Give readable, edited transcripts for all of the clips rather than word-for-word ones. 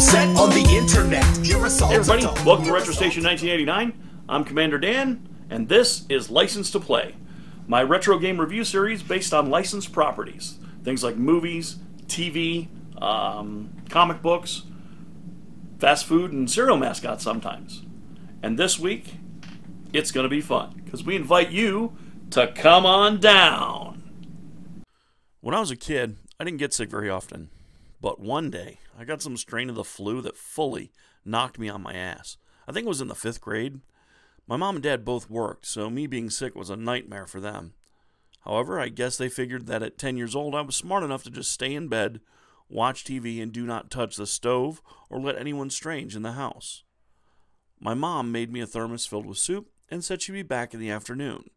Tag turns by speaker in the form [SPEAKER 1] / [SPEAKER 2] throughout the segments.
[SPEAKER 1] upset on the internet.
[SPEAKER 2] Hey everybody, welcome to Retro Station 1989. I'm Commander Dan, and this is License to Play, my retro game review series based on licensed properties. Things like movies, TV, comic books, fast food, and cereal mascots sometimes. And this week, it's going to be fun, because we invite you to come on down. When I was a kid, I didn't get sick very often. But one day, I got some strain of the flu that fully knocked me on my ass. I think it was in the 5th grade. My mom and dad both worked, so me being sick was a nightmare for them. However, I guess they figured that at 10 years old, I was smart enough to just stay in bed, watch TV, and do not touch the stove or let anyone strange in the house. My mom made me a thermos filled with soup and said she'd be back in the afternoon.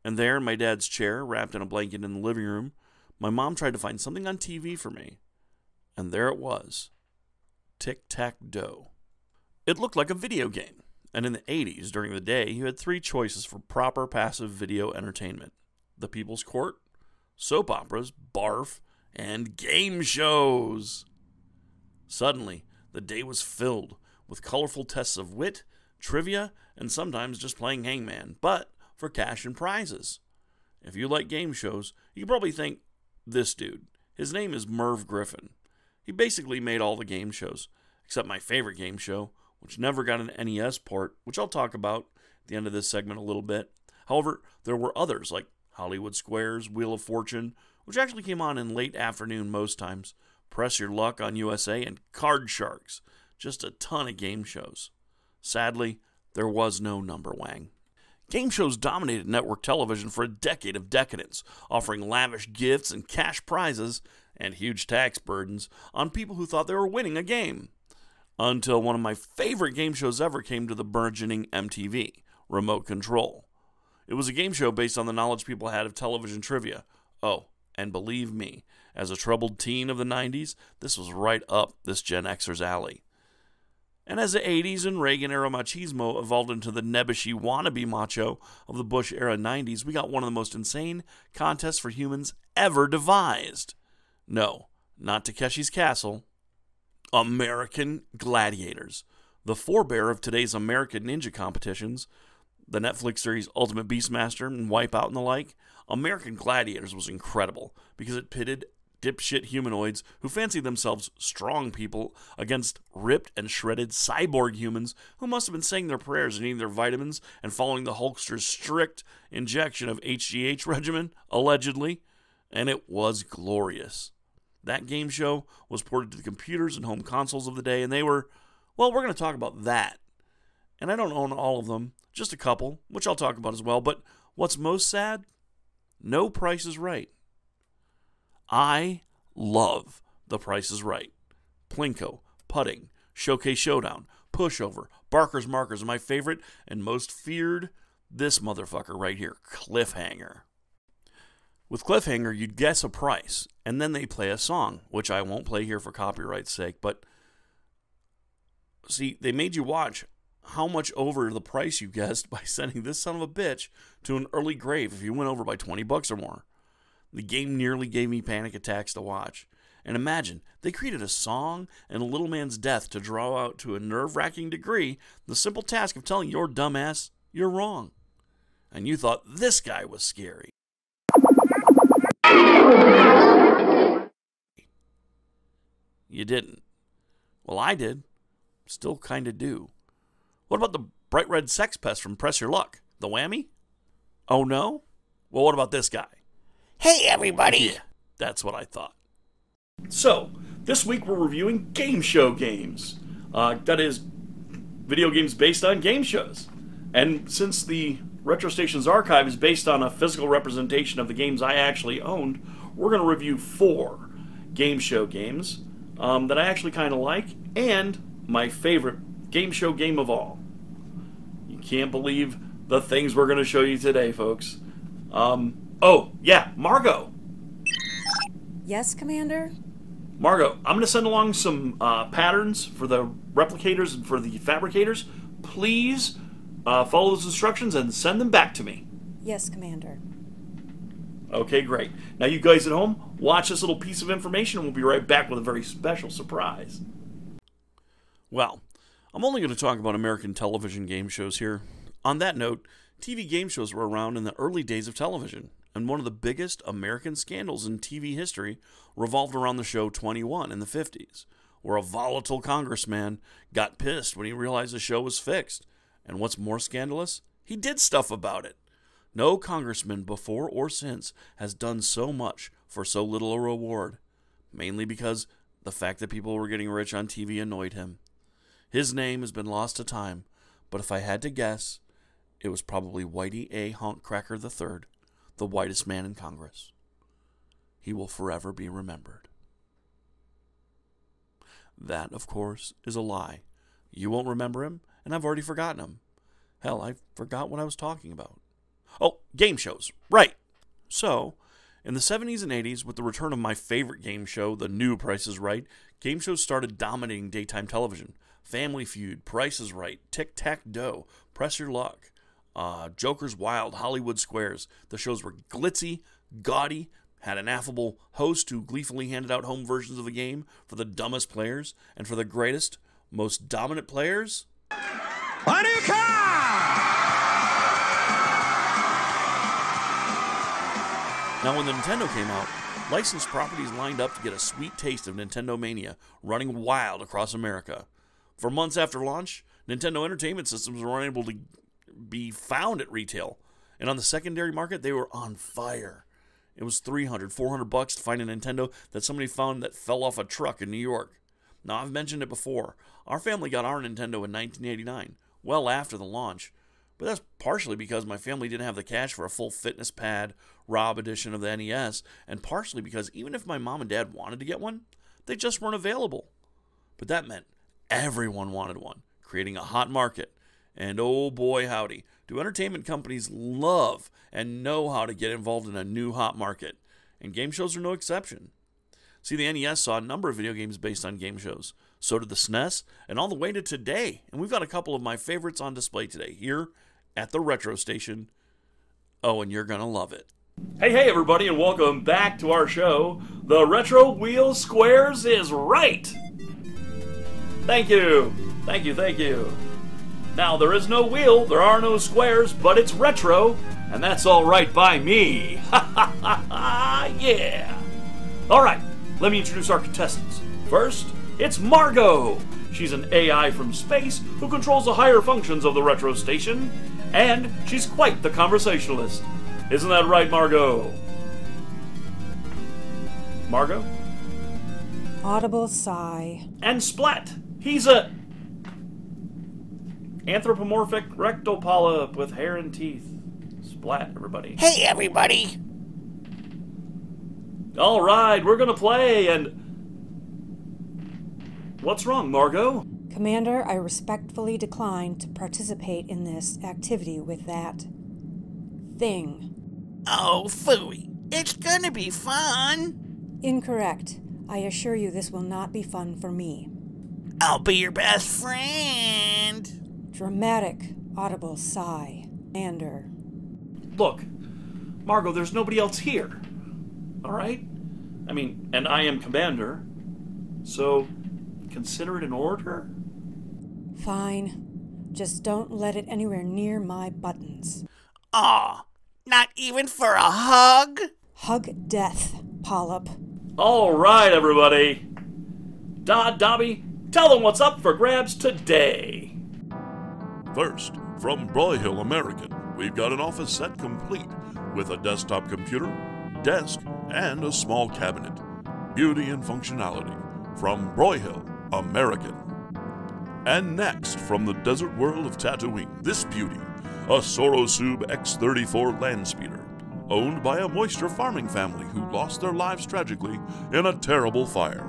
[SPEAKER 2] And there, in my dad's chair, wrapped in a blanket in the living room, my mom tried to find something on TV for me. And there it was. Tic-tac-toe. It looked like a video game. And in the 80s, during the day, you had 3 choices for proper passive video entertainment: the People's Court, soap operas, barf, and game shows. Suddenly, the day was filled with colorful tests of wit, trivia, and sometimes just playing hangman, but for cash and prizes. If you like game shows, you can probably think, this dude. His name is Merv Griffin. He basically made all the game shows, except my favorite game show, which never got an NES port, which I'll talk about at the end of this segment a little bit. However, there were others like Hollywood Squares, Wheel of Fortune, which actually came on in late afternoon most times, Press Your Luck on USA, and Card Sharks. Just a ton of game shows. Sadly, there was no Number Wang. Game shows dominated network television for a decade of decadence, offering lavish gifts and cash prizes and huge tax burdens on people who thought they were winning a game. Until one of my favorite game shows ever came to the burgeoning MTV, Remote Control. It was a game show based on the knowledge people had of television trivia. Oh, and believe me, as a troubled teen of the 90s, this was right up this Gen Xer's alley. And as the 80s and Reagan-era machismo evolved into the nebbishy wannabe macho of the Bush-era 90s, we got one of the most insane contests for humans ever devised. No, not Takeshi's Castle. American Gladiators. The forebear of today's American Ninja competitions, the Netflix series Ultimate Beastmaster and Wipeout and the like. American Gladiators was incredible because it pitted dipshit humanoids who fancied themselves strong people against ripped and shredded cyborg humans who must have been saying their prayers and eating their vitamins and following the Hulkster's strict injection of HGH regimen, allegedly. And it was glorious. That game show was ported to the computers and home consoles of the day, and they were, well, we're going to talk about that. And I don't own all of them, just a couple, which I'll talk about as well. But what's most sad? No Price is Right. I love The Price is Right. Plinko, Putting, Showcase Showdown, Pushover, Barker's Markers, and my favorite and most feared, this motherfucker right here, Cliffhanger. With Cliffhanger, you'd guess a price, and then they play a song, which I won't play here for copyright's sake, but see, they made you watch how much over the price you guessed by sending this son of a bitch to an early grave if you went over by $20 or more. The game nearly gave me panic attacks to watch. And imagine, they created a song and a little man's death to draw out to a nerve-wracking degree the simple task of telling your dumbass you're wrong. And you thought this guy was scary. You didn't. Well, I did. Still kind of do. What about the bright red sex pest from Press Your Luck? The whammy? Oh no? Well, what about this guy?
[SPEAKER 1] Hey everybody!
[SPEAKER 2] Yeah, that's what I thought. So, this week we're reviewing game show games. That is, video games based on game shows. And since the Retro Stations archive is based on a physical representation of the games I actually owned, we're going to review 4 game show games that I actually kind of like, and my favorite game show game of all. You can't believe the things we're going to show you today, folks. Oh, yeah, Margot.
[SPEAKER 3] Yes, Commander?
[SPEAKER 2] Margot, I'm going to send along some patterns for the replicators and for the fabricators. Please follow those instructions and send them back to me.
[SPEAKER 3] Yes, Commander.
[SPEAKER 2] Okay, great. Now you guys at home, watch this little piece of information and we'll be right back with a very special surprise. Well, I'm only going to talk about American television game shows here. On that note, TV game shows were around in the early days of television, and one of the biggest American scandals in TV history revolved around the show 21 in the 50s, where a volatile congressman got pissed when he realized the show was fixed. And what's more scandalous? He did stuff about it. No congressman before or since has done so much for so little a reward, mainly because the fact that people were getting rich on TV annoyed him. His name has been lost to time, but if I had to guess, it was probably Whitey A. Honkcracker III, the whitest man in Congress. He will forever be remembered. That, of course, is a lie. You won't remember him, and I've already forgotten him. Hell, I forgot what I was talking about. Oh, game shows. Right. So, in the 70s and 80s, with the return of my favorite game show, The New Price is Right, game shows started dominating daytime television. Family Feud, Price is Right, Tic-Tac-Doe, Press Your Luck, Joker's Wild, Hollywood Squares. The shows were glitzy, gaudy, had an affable host who gleefully handed out home versions of the game for the dumbest players, and for the greatest, most dominant players,
[SPEAKER 1] A new car!
[SPEAKER 2] Now, when the Nintendo came out, licensed properties lined up to get a sweet taste of Nintendo Mania, running wild across America. For months after launch, Nintendo Entertainment Systems were unable to be found at retail, and on the secondary market, they were on fire. It was $300, $400 to find a Nintendo that somebody found that fell off a truck in New York. Now, I've mentioned it before. Our family got our Nintendo in 1989, well after the launch. But that's partially because my family didn't have the cash for a full fitness pad, ROB edition of the NES, and partially because even if my mom and dad wanted to get one, they just weren't available. But that meant everyone wanted one, creating a hot market. And oh boy howdy, do entertainment companies love and know how to get involved in a new hot market. And game shows are no exception. See, the NES saw a number of video games based on game shows. So did the SNES, and all the way to today. And we've got a couple of my favorites on display today here at the Retro Station. Oh, and you're going to love it. Hey, everybody, and welcome back to our show. The Retro Wheel Squares is right. Thank you. Thank you, thank you. Now, there is no wheel, there are no squares, but it's retro, and that's all right by me. Ha ha ha ha, yeah. All right, let me introduce our contestants. First, it's Margot. She's an AI from space who controls the higher functions of the Retro Station, and she's quite the conversationalist. Isn't that right, Margot? Margot?
[SPEAKER 3] Audible sigh.
[SPEAKER 2] And Splat. He's a anthropomorphic rectal polyp with hair and teeth. Splat, everybody.
[SPEAKER 1] Hey, everybody!
[SPEAKER 2] All right, we're gonna play, and what's wrong, Margot?
[SPEAKER 3] Commander, I respectfully decline to participate in this activity with that thing.
[SPEAKER 1] Oh, phooey. It's gonna be fun.
[SPEAKER 3] Incorrect. I assure you this will not be fun for me.
[SPEAKER 1] I'll be your best friend.
[SPEAKER 3] Dramatic, audible sigh. Commander.
[SPEAKER 2] Look, Margot, there's nobody else here. All right? I mean, and I am Commander, so consider it an order?
[SPEAKER 3] Fine. Just don't let it anywhere near my buttons.
[SPEAKER 1] Aw, not even for a hug?
[SPEAKER 3] Hug death, polyp.
[SPEAKER 2] All right, everybody. Dobby, tell them what's up for grabs today.
[SPEAKER 4] First, from Broyhill American, we've got an office set complete with a desktop computer, desk, and a small cabinet. Beauty and functionality from Broyhill American. And next, from the desert world of Tatooine, this beauty, a Sorosub X34 land speeder, owned by a moisture farming family who lost their lives tragically in a terrible fire.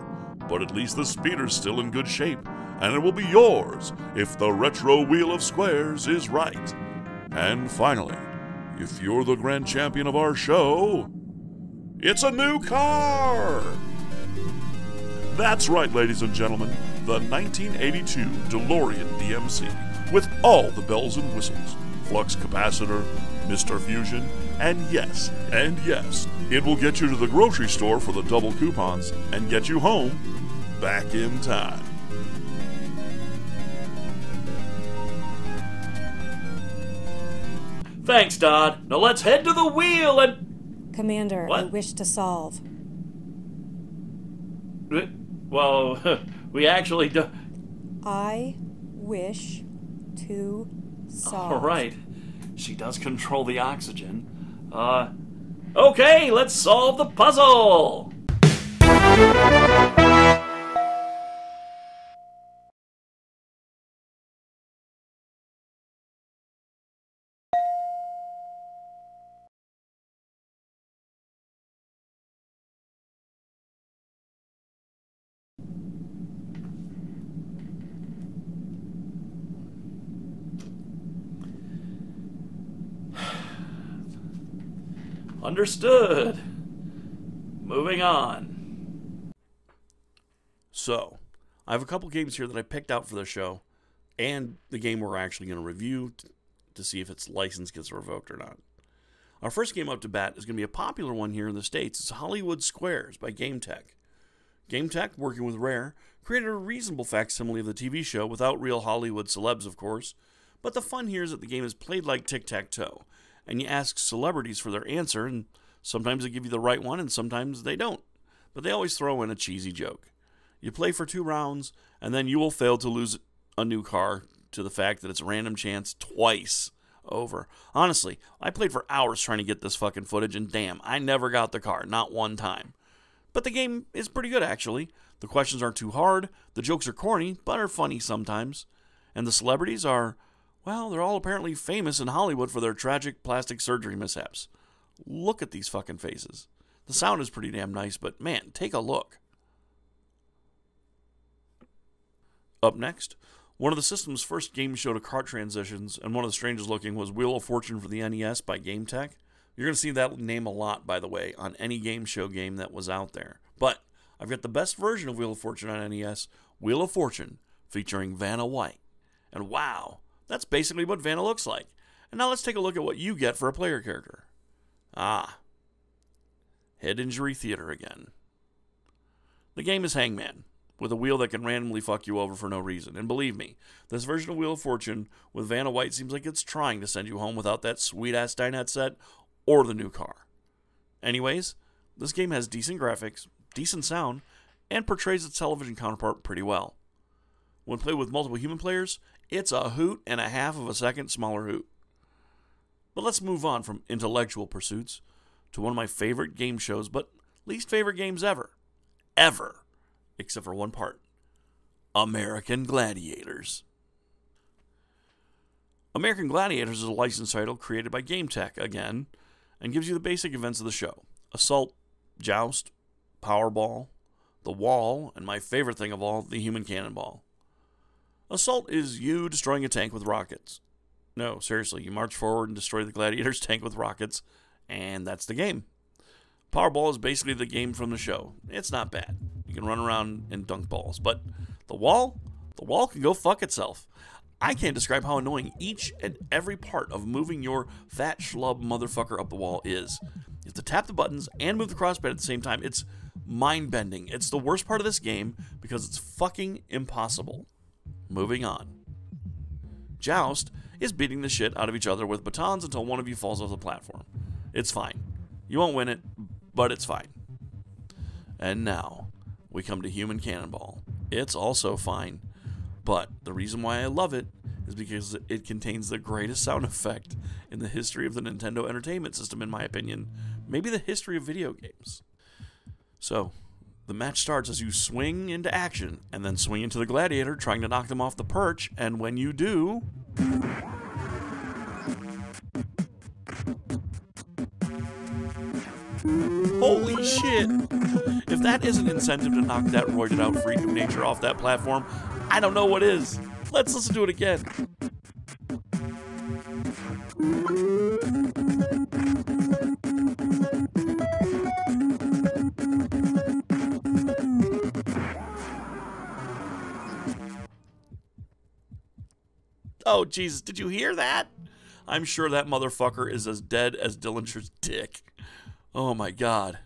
[SPEAKER 4] But at least the speeder's still in good shape, and it will be yours if the Retro Wheel of Squares is right. And finally, if you're the grand champion of our show, it's a new car! That's right, ladies and gentlemen, the 1982 DeLorean DMC, with all the bells and whistles, flux capacitor, Mr. Fusion, and yes, it will get you to the grocery store for the double coupons and get you home back in time.
[SPEAKER 2] Thanks, Dodd. Now let's head to the wheel and...
[SPEAKER 3] Commander, I
[SPEAKER 2] What?
[SPEAKER 3] wish to solve.
[SPEAKER 2] Well, we actually do...
[SPEAKER 3] I wish to solve.
[SPEAKER 2] All right. She does control the oxygen. Okay, let's solve the puzzle! Understood. Moving on. So, I have a couple games here that I picked out for the show, and the game we're actually going to review to see if its license gets revoked or not. Our first game up to bat is going to be a popular one here in the States. It's Hollywood Squares by GameTech. GameTech, working with Rare, created a reasonable facsimile of the TV show without real Hollywood celebs, of course, but the fun here is that the game is played like tic-tac-toe, and you ask celebrities for their answer, and sometimes they give you the right one, and sometimes they don't. But they always throw in a cheesy joke. You play for 2 rounds, and then you will fail to lose a new car to the fact that it's a random chance twice over. Honestly, I played for hours trying to get this fucking footage, and damn, I never got the car, not one time. But the game is pretty good, actually. The questions aren't too hard, the jokes are corny, but are funny sometimes. And the celebrities are... well, they're all apparently famous in Hollywood for their tragic plastic surgery mishaps. Look at these fucking faces. The sound is pretty damn nice, but man, take a look. Up next, one of the system's first game show to cart transitions, and one of the strangest looking, was Wheel of Fortune for the NES by GameTech. You're going to see that name a lot, by the way, on any game show game that was out there. But I've got the best version of Wheel of Fortune on NES, Wheel of Fortune, featuring Vanna White. And wow, that's basically what Vanna looks like. And now let's take a look at what you get for a player character. Head injury theater again. The game is Hangman, with a wheel that can randomly fuck you over for no reason. And believe me, this version of Wheel of Fortune with Vanna White seems like it's trying to send you home without that sweet-ass dinette set or the new car. Anyways, this game has decent graphics, decent sound, and portrays its television counterpart pretty well. When played with multiple human players, it's a hoot and a half of a second smaller hoot. But let's move on from intellectual pursuits to one of my favorite game shows, but least favorite games ever. Ever. Except for one part. American Gladiators. American Gladiators is a licensed title created by GameTech again, and gives you the basic events of the show. Assault, joust, powerball, the wall, and my favorite thing of all, the human cannonball. Assault is you destroying a tank with rockets. No, seriously, you march forward and destroy the gladiator's tank with rockets, and that's the game. Powerball is basically the game from the show. It's not bad. You can run around and dunk balls, but the wall can go fuck itself. I can't describe how annoying each and every part of moving your fat schlub motherfucker up the wall is. You have to tap the buttons and move the crosspad at the same time. It's mind-bending. It's the worst part of this game because it's fucking impossible. Moving on. Joust is beating the shit out of each other with batons until one of you falls off the platform. It's fine. You won't win it, but it's fine. And now, we come to Human Cannonball. It's also fine, but the reason why I love it is because it contains the greatest sound effect in the history of the Nintendo Entertainment System, in my opinion. Maybe the history of video games. So, the match starts as you swing into action, and then swing into the gladiator, trying to knock them off the perch, and when you do... holy shit! If that isn't incentive to knock that roided out freak of nature off that platform, I don't know what is. Let's listen to it again. Oh, Jesus, did you hear that? I'm sure that motherfucker is as dead as Dillinger's dick. Oh my God.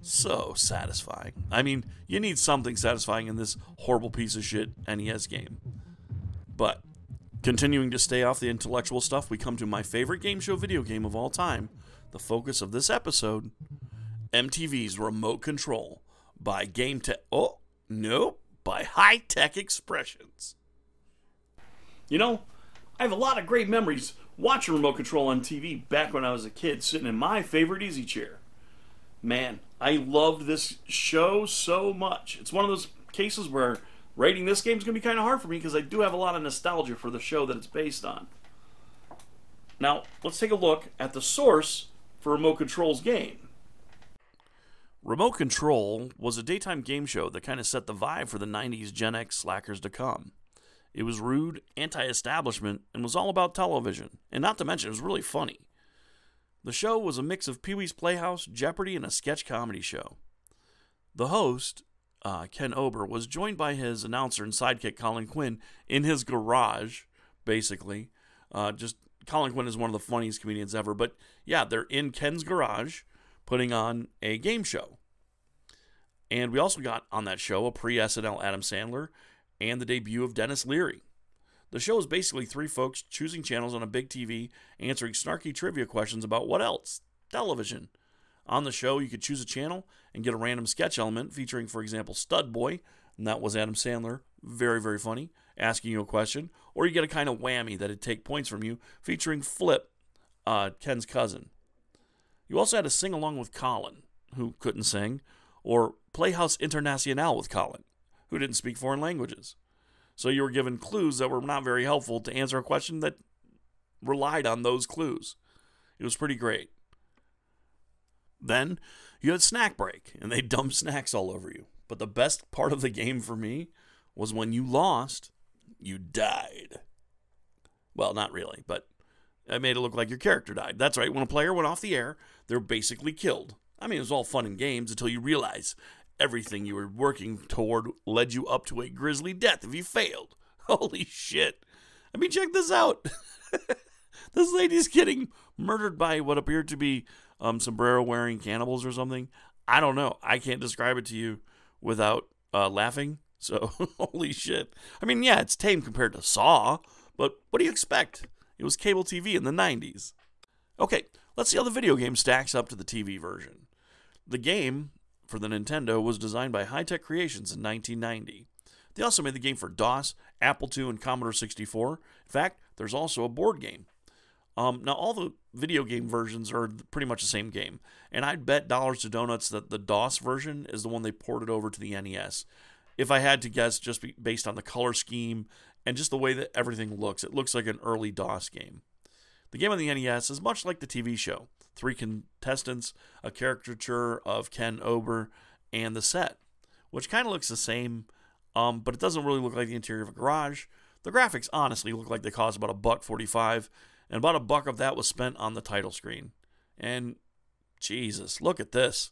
[SPEAKER 2] So satisfying. I mean, you need something satisfying in this horrible piece of shit NES game. But Continuing to stay off the intellectual stuff, we come to my favorite game show video game of all time, the focus of this episode, MTV's Remote Control by by HiTech Expressions. You know, I have a lot of great memories watching Remote Control on TV back when I was a kid, sitting in my favorite easy chair. Man, I loved this show so much. It's one of those cases where rating this game is going to be kind of hard for me because I do have a lot of nostalgia for the show that it's based on. Now, let's take a look at the source for Remote Control's game. Remote Control was a daytime game show that kind of set the vibe for the 90s Gen X slackers to come. It was rude, anti-establishment, and was all about television. And not to mention, it was really funny. The show was a mix of Pee-wee's Playhouse, Jeopardy, and a sketch comedy show. The host, Ken Ober, was joined by his announcer and sidekick Colin Quinn in his garage, basically. Colin Quinn is one of the funniest comedians ever. But yeah, they're in Ken's garage putting on a game show. And we also got on that show a pre-SNL Adam Sandler and the debut of Dennis Leary. The show is basically three folks choosing channels on a big TV, answering snarky trivia questions about what else? Television. On the show, you could choose a channel and get a random sketch element featuring, for example, Stud Boy, and that was Adam Sandler, very, very funny, asking you a question, or you get a kind of whammy that'd take points from you, featuring Flip, Ken's cousin. You also had to sing along with Colin, who couldn't sing, or Playhouse International with Colin, who didn't speak foreign languages. So you were given clues that were not very helpful to answer a question that relied on those clues. It was pretty great. Then you had snack break, and they dumped snacks all over you. But the best part of the game for me was when you lost, you died. Well, not really, but I made it look like your character died. That's right, when a player went off the air, they're basically killed. I mean, it was all fun and games until you realize everything you were working toward led you up to a grisly death if you failed. Holy shit. I mean, check this out. This lady's getting murdered by what appeared to be sombrero-wearing cannibals or something. I don't know. I can't describe it to you without laughing. So, holy shit. I mean, yeah, it's tame compared to Saw, but what do you expect? It was cable TV in the 90s. Okay, let's see how the video game stacks up to the TV version. The game for the Nintendo was designed by HiTech Creations in 1990. They also made the game for DOS, Apple II, and Commodore 64. In fact, there's also a board game. Now, all the video game versions are pretty much the same game, and I'd bet dollars to donuts that the DOS version is the one they ported over to the NES. If I had to guess, just based on the color scheme and just the way that everything looks, it looks like an early DOS game. The game on the NES is much like the TV show. 3 contestants, a caricature of Ken Ober, and the set, which kind of looks the same, but it doesn't really look like the interior of a garage. The graphics honestly look like they cost about $1.45, and about $1 of that was spent on the title screen. And Jesus, look at this.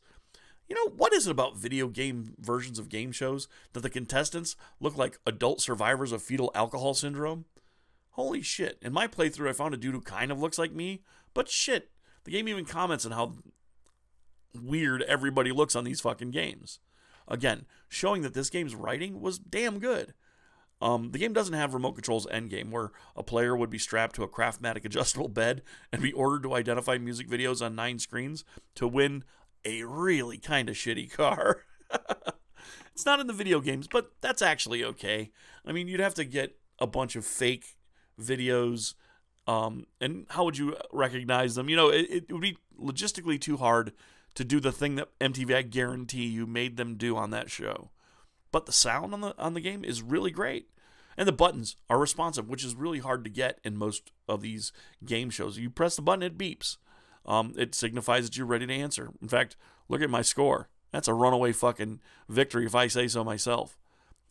[SPEAKER 2] You know, what is it about video game versions of game shows that the contestants look like adult survivors of fetal alcohol syndrome? Holy shit. In my playthrough, I found a dude who kind of looks like me, but shit, the game even comments on how weird everybody looks on these fucking games. Again, showing that this game's writing was damn good. The game doesn't have Remote Control's endgame, where a player would be strapped to a Craftmatic adjustable bed and be ordered to identify music videos on 9 screens to win a really kind of shitty car. It's not in the video games, but that's actually okay. I mean, you'd have to get a bunch of fake videos, and how would you recognize them? You know, it would be logistically too hard to do the thing that MTV, I guarantee you, made them do on that show. But the sound on the game is really great. And the buttons are responsive, which is really hard to get in most of these game shows. You press the button, it beeps. It signifies that you're ready to answer. In fact, look at my score. That's a runaway fucking victory if I say so myself.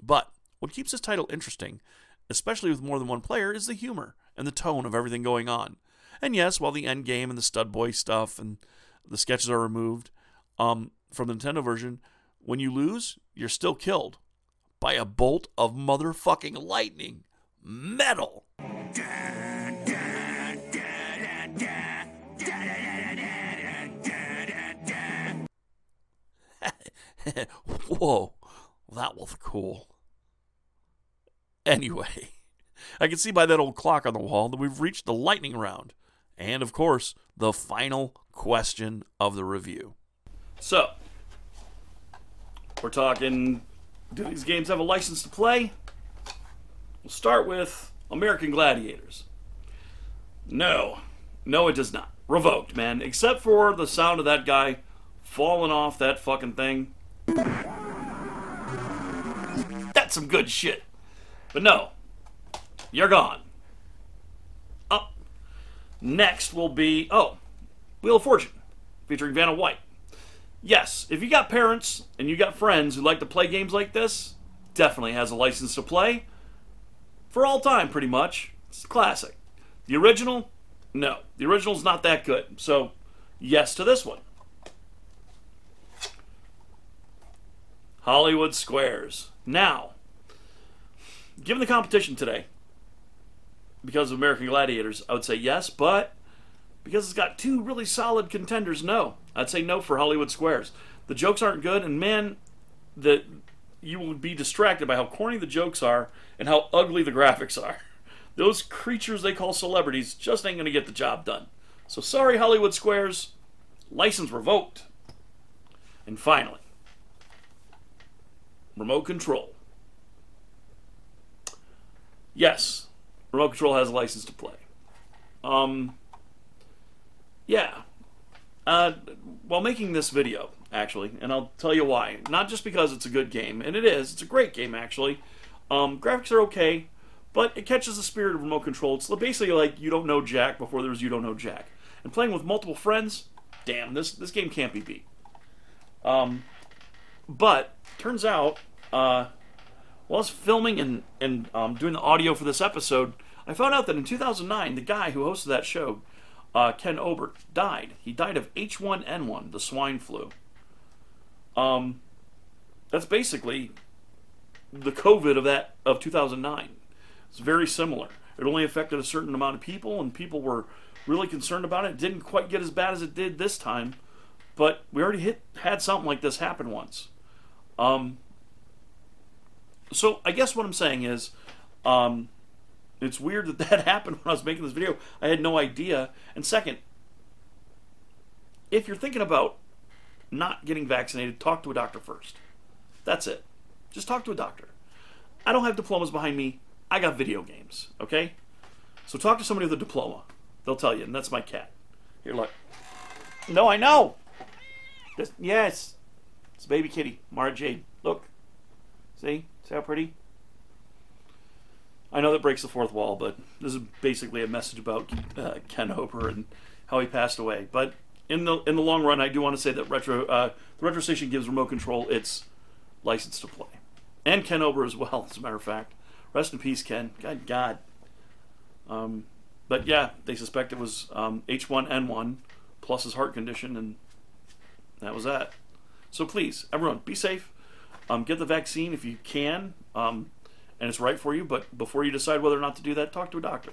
[SPEAKER 2] But what keeps this title interesting, especially with more than one player, is the humor and the tone of everything going on. And yes, while the end game and the Stud Boy stuff and the sketches are removed from the Nintendo version, when you lose, you're still killed by a bolt of motherfucking lightning. Metal! Whoa, that was cool. Anyway, I can see by that old clock on the wall that we've reached the lightning round. And, of course, the final question of the review. So, we're talking, do these games have a license to play? We'll start with American Gladiators. No, it does not. Revoked, man. Except for the sound of that guy falling off that fucking thing. That's some good shit. But no, you're gone. Up. Next will be, Wheel of Fortune, featuring Vanna White. Yes, if you got parents and you got friends who like to play games like this, definitely has a license to play. For all time, pretty much. It's a classic. The original? No. The original's not that good. So, yes to this one. Hollywood Squares. Now, given the competition today, because of American Gladiators, I would say yes, but because it's got two really solid contenders, no. I'd say no for Hollywood Squares. The jokes aren't good, and man, you will be distracted by how corny the jokes are and how ugly the graphics are. Those creatures they call celebrities just ain't going to get the job done. So sorry, Hollywood Squares. License revoked. And finally, Remote Control. Yes, Remote Control has a license to play. Yeah. While making this video, actually, and I'll tell you why. Not just because it's a good game, and it is. It's a great game, actually. Graphics are okay, but it catches the spirit of Remote Control. It's basically like You Don't Know Jack before there was You Don't Know Jack. And playing with multiple friends, damn, this game can't be beat. But, turns out, while I was filming and doing the audio for this episode, I found out that in 2009, the guy who hosted that show, Ken Obert, died. He died of H1N1, the swine flu. That's basically the COVID of 2009. It's very similar. It only affected a certain amount of people, and people were really concerned about it. It didn't quite get as bad as it did this time, but we already had something like this happen once. So I guess what I'm saying is, it's weird that happened when I was making this video. I had no idea. And second, if you're thinking about not getting vaccinated, talk to a doctor first. That's it. Just talk to a doctor. I don't have diplomas behind me. I got video games, okay? So talk to somebody with a diploma. They'll tell you, and that's my cat. Here, look. No, I know. Yes. It's a baby kitty, Mara Jade. Look. See? See how pretty? I know that breaks the fourth wall, but this is basically a message about Ken Hooper and how he passed away. But in the long run, I do want to say that the Retro Station gives Remote Control its license to play. And Ken Hooper as well, as a matter of fact. Rest in peace, Ken. God. But yeah, they suspect it was H1N1 plus his heart condition, and that was that. So please, everyone, be safe. Get the vaccine if you can, and it's right for you. But before you decide whether or not to do that, talk to a doctor.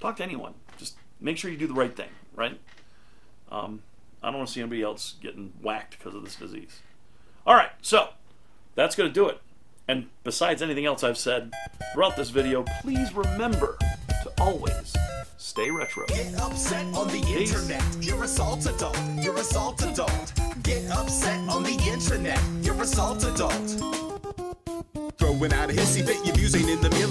[SPEAKER 2] Talk to anyone. Just make sure you do the right thing, right? I don't want to see anybody else getting whacked because of this disease. All right, so that's going to do it. And besides anything else I've said throughout this video, please remember to always stay retro.
[SPEAKER 5] Get upset on the internet. You're a salt adult. You're a salt adult. Get upset on the internet. You're a salt adult. Throwing out a hissy fit, your views ain't in the million.